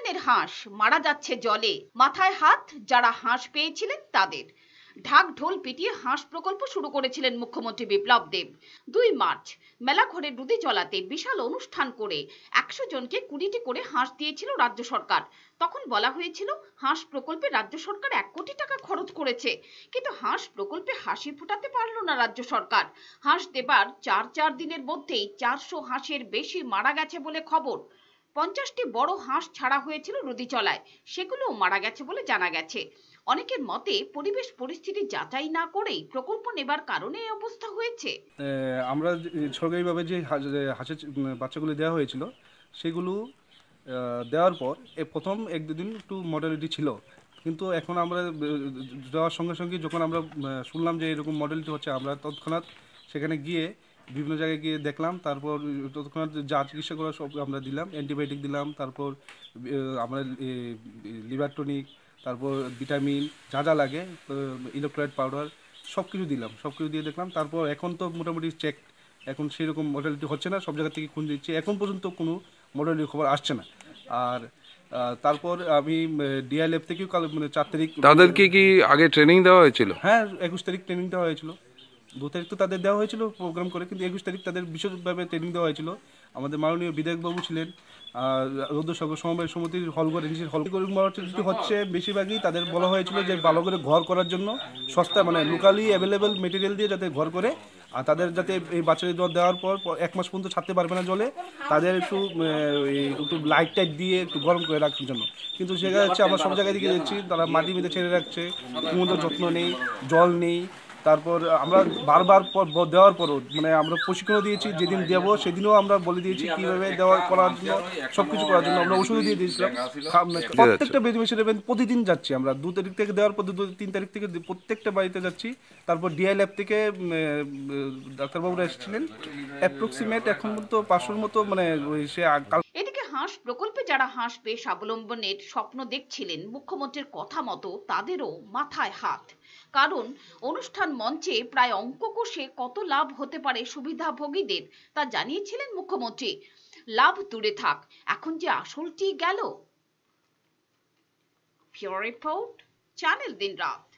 দিনের হাঁস মারা যাচ্ছে জলে, মাথায় হাত যারা হাঁস পেয়েছিলেন তাদের। ঢাক ঢোল পিটিয়ে হাঁস প্রকল্প শুরু করেছিলেন মুখ্যমন্ত্রী বিপ্লব দেব। 2 মার্চ মেলাঘরে নদীচলাতে বিশাল অনুষ্ঠান করে 100 জনকে 20টি করে হাঁস দিয়েছিল রাজ্য সরকার। তখন বলা হয়েছিল হাঁস প্রকল্পে রাজ্য সরকার 1 কোটি টাকা খরচ করেছে, কিন্তু হাঁস প্রকল্পে হাসি ফোটাতে পারল না রাজ্য সরকার। হাঁস দেবার 4 দিনের মধ্যেই 400 হাঁসের বেশি মারা গেছে বলে খবর। 50টি বড় হাঁস ছাড়া হয়েছিল নদীচলায়, সেগুলোও মারা গেছে বলে জানা গেছে। অনেকের মতে পরিবেশ পরিস্থিতি যাচাই না করেই প্রকল্প নেবার কারণে এই অবস্থা হয়েছে। আমরা সরকারিভাবে যে হাঁসের বাচ্চাগুলো দেওয়া হয়েছিল সেগুলো দেওয়ার পর প্রথম 1-2 দিন একটু মর্টালিটি ছিল, কিন্তু এখন আমরা দেওয়ার সঙ্গে সঙ্গে যখন আমরা শুনলাম যে এরকম মর্টালিটি হচ্ছে, আমরা তৎক্ষণাৎ সেখানে গিয়ে বিভিন্ন জায়গায় গিয়ে দেখলাম। তারপর তৎক্ষণাৎ যা চিকিৎসা করা সব আমরা দিলাম, অ্যান্টিবায়োটিক দিলাম, তারপর আমরা লিভার টনিক, তারপর ভিটামিন যা যা লাগে, ইলেকট্রোলাইট পাউডার সব কিছু দিলাম, সব কিছু দিয়ে দেখলাম। তারপর এখন তো মোটামুটি চেক, এখন সেরকম মর্টালিটি হচ্ছে না, সব জায়গা থেকে খুন দিচ্ছে, এখন পর্যন্ত কোনো মর্টালিটির খবর আসছে না। আর তারপর আমি ডিআই ল্যাব থেকেও কাল 4 তারিখ তাদেরকে কি আগে ট্রেনিং দেওয়া হয়েছিল? হ্যাঁ, 21 তারিখ ট্রেনিং দেওয়া হয়েছিল। 2 তারিখ তো তাদের দেওয়া হয়েছিল প্রোগ্রাম করে, কিন্তু 21 তারিখ তাদের বিশেষভাবে ট্রেনিং দেওয়া হয়েছিল। আমাদের মাননীয় বিধায়কবাবু ছিলেন, রৌদ্রসাগর সমবায় সমিতির হলঘর এনজিসির হলঘর হচ্ছে বেশিরভাগই তাদের বলা হয়েছিল যে ভালো করে ঘর করার জন্য, সস্তা মানে লোকালি অ্যাভেলেবেল মেটেরিয়াল দিয়ে যাতে ঘর করে, আর তাদের যাতে এই বাচ্চাদের দেওয়ার পর 1 মাস পর্যন্ত ছাড়তে পারবে না জলে, তাদের একটু লাইট টাইট দিয়ে একটু গরম করে রাখার জন্য। কিন্তু সেটা হচ্ছে আমরা সব জায়গায় দিকে দেখছি তারা মাটি বেঁধে ছেড়ে রাখছে, কোনো যত্ন নেই, জল নেই। তারপর আমরা বারবার দেওয়ার পরও আমরা প্রশিক্ষণও দিয়েছি, যেদিন দেবো সেদিনও আমরা বলে দিয়েছি কীভাবে দেওয়া করার জন্য, সব কিছু করার জন্য আমরা ওষুধও দিয়ে দিয়েছিলাম। প্রত্যেকটা বেনিফিশিয়ারি প্রতিদিন যাচ্ছি আমরা, 2 তারিখ থেকে দেওয়ার পর 3 তারিখ থেকে প্রত্যেকটা বাড়িতে যাচ্ছি। তারপর ডিআই ল্যাব থেকে ডাক্তারবাবুরা এসেছিলেন, অ্যাপ্রক্সিমেট এখন তো 500-র মতো সে। এদিকে হাঁস প্রকল্পে যারা হাঁস পেয়ে স্বাবলম্বনের স্বপ্ন দেখছিলেন, মুখ্যমন্ত্রীর কথা মতো তাদেরও মাথায় হাত। কারণ অনুষ্ঠান মঞ্চে প্রায় অঙ্ক কষে কত লাভ হতে পারে সুবিধাভোগীদের তা জানিয়েছিলেন মুখ্যমন্ত্রী। লাভ দূরে থাক, এখন যে আসলটি গেল। ফিউরো রিপোর্ট, চ্যানেল দিনরাত।